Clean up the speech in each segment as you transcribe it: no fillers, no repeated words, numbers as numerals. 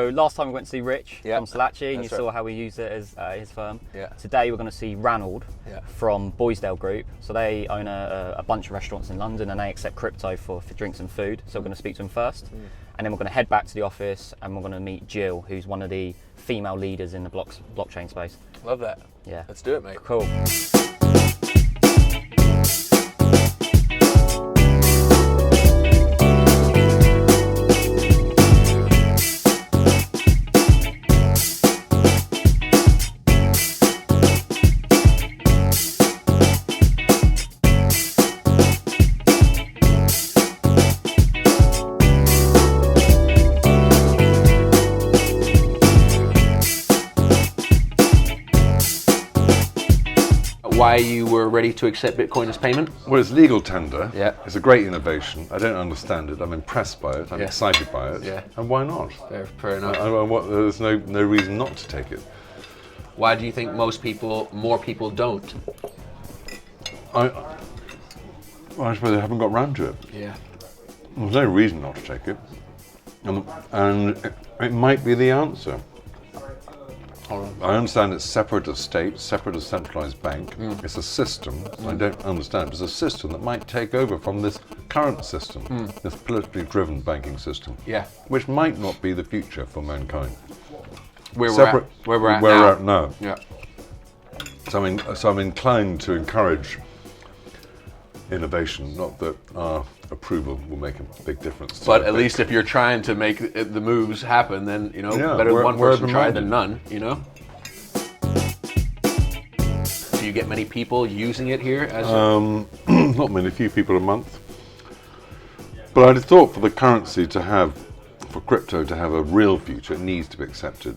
So last time we went to see Rich from Salachi, and you saw how we use it as his firm. Yeah. Today we're going to see Ranald from Boisdale Group. So they own a bunch of restaurants in London, and they accept crypto for drinks and food. So we're going to speak to him first, and then we're going to head back to the office, and we're going to meet Jill, who's one of the female leaders in the blockchain space. Love that. Yeah. Let's do it, mate. Cool. Why you were ready to accept Bitcoin as payment? Well, it's legal tender. Yeah. It's a great innovation. I don't understand it. I'm impressed by it. I'm excited by it. Yeah. And why not? Fair enough. There's no reason not to take it. Why do you think more people don't? I suppose they haven't got round to it. Yeah. There's no reason not to take it. And it might be the answer. I understand it's separate of state, separate of centralised bank. It's a system. I don't understand. It's a system that might take over from this current system, this politically driven banking system. Yeah. Which might not be the future for mankind. Where we're at now. Yeah. So I'm inclined to encourage innovation. Not that our approval will make a big difference. But at least if you're trying to make the moves happen, then better one person try than none. Do you get many people using it here? Not many, a few people a month. But I'd have thought for the currency to have, for crypto to have a real future, it needs to be accepted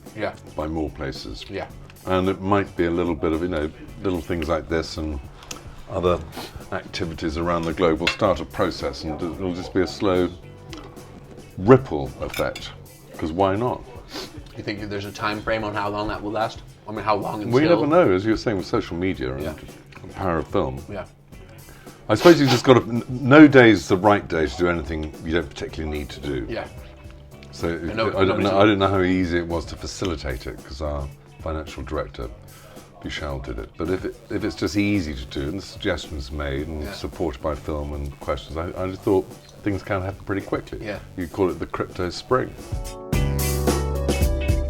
by more places. Yeah. And it might be a little bit of, little things like this and other activities around the globe will start a process, and it'll just be a slow ripple effect. Because why not? You think there's a time frame on how long that will last? I mean, how long until... We never know, as you were saying with social media and the power of film. Yeah. I suppose you've just got to... No day's the right day to do anything you don't particularly need to do. Yeah. So I don't know how easy it was to facilitate it, because our financial director, Bouchal, did it. But if it's just easy to do, and the suggestions made and supported by film and questions, I just thought things can happen pretty quickly. Yeah. You call it the crypto spring.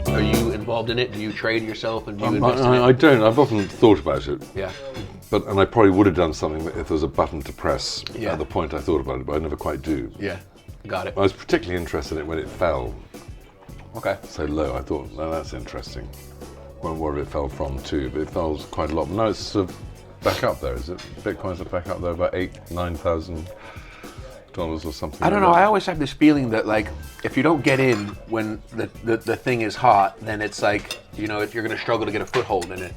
Are you involved in it? Do you trade yourself and do you invest in it? I don't. I've often thought about it. Yeah. And I probably would have done something if there was a button to press at the point I thought about it, but I never quite do. Yeah. Got it. I was particularly interested in it when it fell. Okay. So low. I thought, no, that's interesting. Where it fell from too, but it fell quite a lot. Now it's sort of back up there, is it? Bitcoin's back up there about $8,000-9,000 or something. I don't know. I always have this feeling that if you don't get in when the thing is hot, then it's you're going to struggle to get a foothold in it.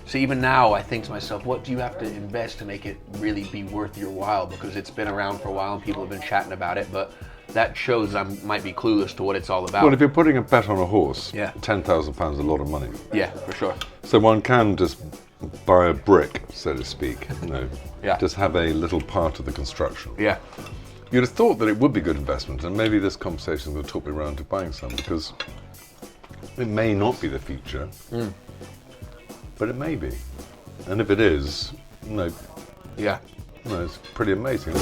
So even now, I think to myself, what do you have to invest to make it really be worth your while? Because it's been around for a while and people have been chatting about it, but that shows I might be clueless to what it's all about. Well, if you're putting a bet on a horse, £10,000 is a lot of money. Yeah, for sure. So one can just buy a brick, so to speak, just have a little part of the construction. Yeah. You'd have thought that it would be good investment, and maybe this conversation will talk me around to buying some, because it may not be the future, but it may be. And if it is, it's pretty amazing.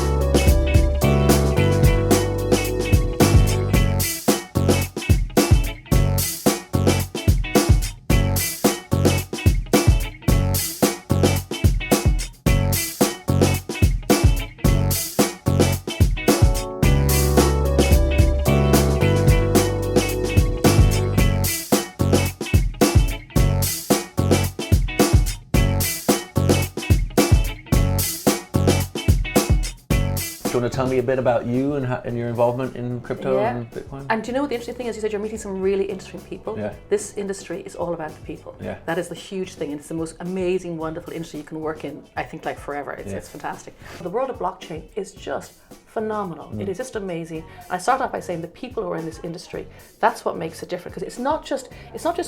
Do you want to tell me a bit about you and your involvement in crypto and Bitcoin? And do you know what the interesting thing is? You said you're meeting some really interesting people. Yeah. This industry is all about the people. Yeah. That is the huge thing, and it's the most amazing, wonderful industry you can work in, I think, forever. It's fantastic. The world of blockchain is just phenomenal. It is just amazing. And I start off by saying the people who are in this industry, that's what makes it different, because it's not just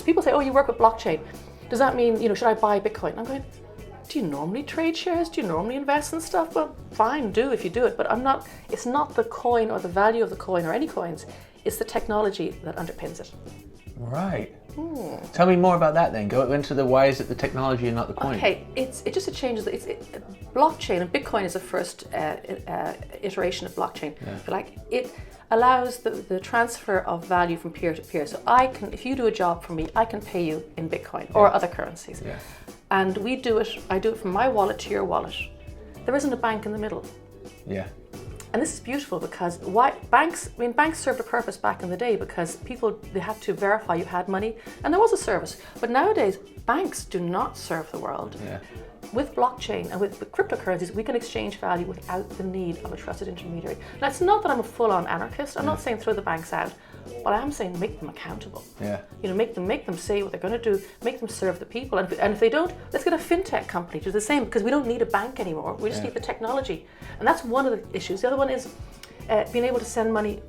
people say, oh, you work with blockchain. Does that mean, should I buy Bitcoin? I'm going, do you normally trade shares? Do you normally invest in stuff? Well, fine, do if you do it, but it's not the coin or the value of the coin or any coins, it's the technology that underpins it. Right. Tell me more about that then. Go into the why is it the technology and not the coin? Okay, it changes. Blockchain, and Bitcoin is the first iteration of blockchain. Like, it allows the transfer of value from peer to peer. So if you do a job for me, I can pay you in Bitcoin or other currencies. Yeah. And I do it from my wallet to your wallet. There isn't a bank in the middle. Yeah. And this is beautiful because banks served a purpose back in the day because they had to verify you had money, and there was a service. But nowadays, banks do not serve the world. Yeah. With blockchain and with cryptocurrencies, we can exchange value without the need of a trusted intermediary. Now, it's not that I'm a full-on anarchist. I'm not saying throw the banks out, but I am saying make them accountable. Yeah. Make them say what they're going to do. Make them serve the people. And if they don't, let's get a fintech company to do the same, because we don't need a bank anymore. We just need the technology. And that's one of the issues. The other one is being able to send money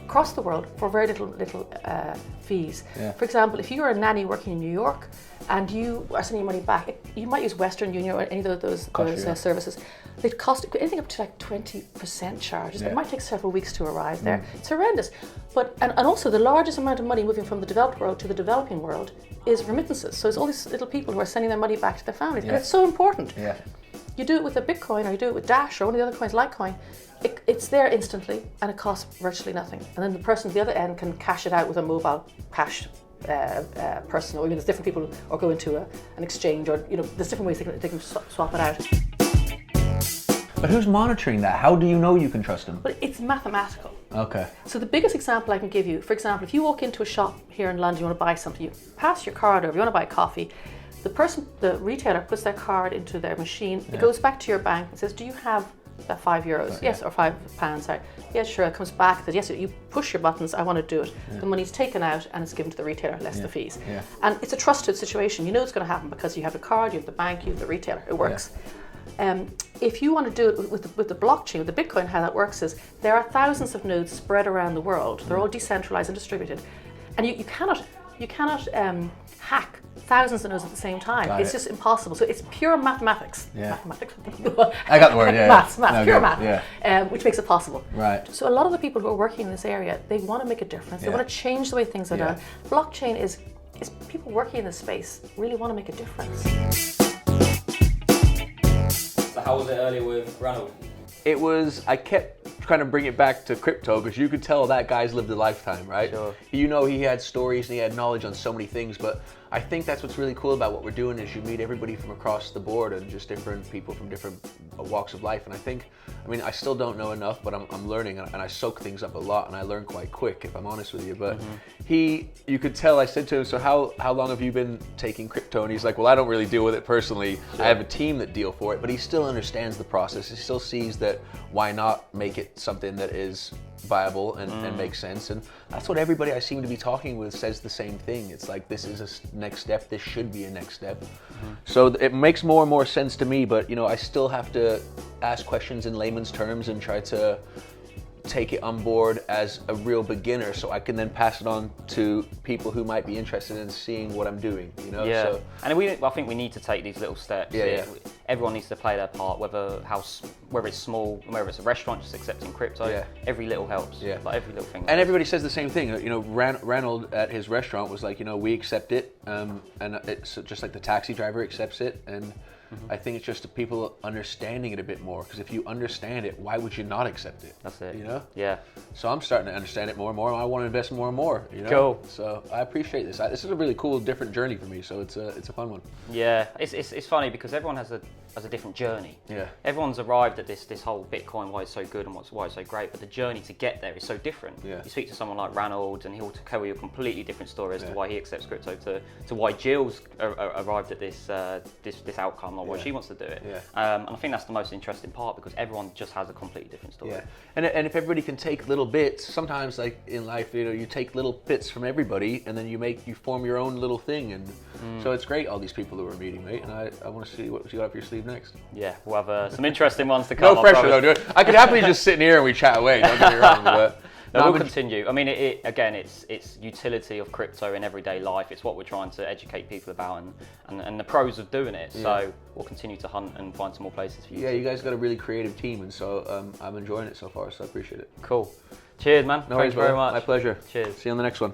across the world for very little fees. Yeah. For example, if you're a nanny working in New York and you are sending money back, you might use Western Union or any of those services. They cost anything up to like 20% charges. Yeah. It might take several weeks to arrive there. It's horrendous. But and also the largest amount of money moving from the developed world to the developing world is remittances. So it's all these little people who are sending their money back to their families. And it's so important. Yeah. You do it with a Bitcoin, or you do it with Dash or one of the other coins, Litecoin. It's there instantly, and it costs virtually nothing. And then the person at the other end can cash it out with a mobile cash person, or there's different people, or go into an exchange, or there's different ways they can swap it out. But who's monitoring that? How do you know you can trust them? But it's mathematical. Okay. So the biggest example I can give you, for example, if you walk into a shop here in London, you want to buy something, you pass your card over, you want to buy coffee. The retailer puts their card into their machine. It goes back to your bank and says, "Do you have that €5?" Yes, or £5. Sorry. Yes, sure. It comes back. Says, yes, you push your buttons. I want to do it. Yeah. The money's taken out and it's given to the retailer, less the fees. Yeah. And it's a trusted situation. You know it's going to happen because you have the card, you have the bank, you have the retailer. It works. Yeah. If you want to do it with the blockchain, with the Bitcoin, how that works is there are thousands of nodes spread around the world. They're all decentralized and distributed, and you cannot hack thousands of nodes at the same time. It's just impossible. So it's pure mathematics. Yeah. Mathematics. I got the word. Yeah. Maths. Pure math. Yeah. Which makes it possible. Right. So a lot of the people who are working in this area, they want to make a difference. They want to change the way things are done. Blockchain is people working in this space really want to make a difference. So how was it earlier with Ranald? I kept trying to bring it back to crypto because you could tell that guy's lived a lifetime, right? Sure. He had stories and he had knowledge on so many things, but I think that's what's really cool about what we're doing is you meet everybody from across the board and just different people from different walks of life. And I still don't know enough, but I'm learning, and I soak things up a lot, and I learn quite quick, if I'm honest with you. But you could tell, I said to him, so how long have you been taking crypto? And he's like, well, I don't really deal with it personally. Sure. I have a team that deal for it, but he still understands the process. He still sees that why not make it something that is viable and makes sense. And that's what everybody I seem to be talking with says the same thing. It's like, this is a next step. This should be a next step. So it makes more and more sense to me, but I still have to ask questions in layman's terms and try to take it on board as a real beginner, so I can then pass it on to people who might be interested in seeing what I'm doing. Yeah. So, and I think we need to take these little steps. Yeah. Everyone needs to play their part, whether it's small, whether it's a restaurant just accepting crypto. Yeah. Every little helps. Yeah. Like every little thing. And everybody says the same thing. Ranald at his restaurant was like, we accept it, and it's just like the taxi driver accepts it, and I think it's just the people understanding it a bit more, because if you understand it, why would you not accept it? That's it. Yeah. So I'm starting to understand it more and more, and I want to invest more and more. Cool. So I appreciate this. This is a really cool, different journey for me. So it's a fun one. Yeah, it's funny because everyone has a different journey. Yeah. Everyone's arrived at this whole Bitcoin, why it's so good and why it's so great, but the journey to get there is so different. Yeah. You speak to someone like Ranald, and he'll tell you a completely different story as to why he accepts crypto, to why Jill's arrived at this outcome, or why she wants to do it. Yeah. And I think that's the most interesting part, because everyone just has a completely different story. Yeah. And if everybody can take little bits, sometimes like in life, you take little bits from everybody, and then you form your own little thing, and so it's great, all these people that we're meeting, mate. And I want to see what you got up your sleeve next. Yeah, we'll have some interesting ones to come. No pressure though, dude. I could happily just sit in here and we chat away. Don't get me wrong, but No, we'll continue. I mean, again, it's utility of crypto in everyday life. It's what we're trying to educate people about and the pros of doing it. Yeah. So we'll continue to hunt and find some more places for you. Yeah, you guys got a really creative team, and so I'm enjoying it so far, so I appreciate it. Cool. Cheers, man. No worries, very much. My pleasure. Cheers. See you on the next one.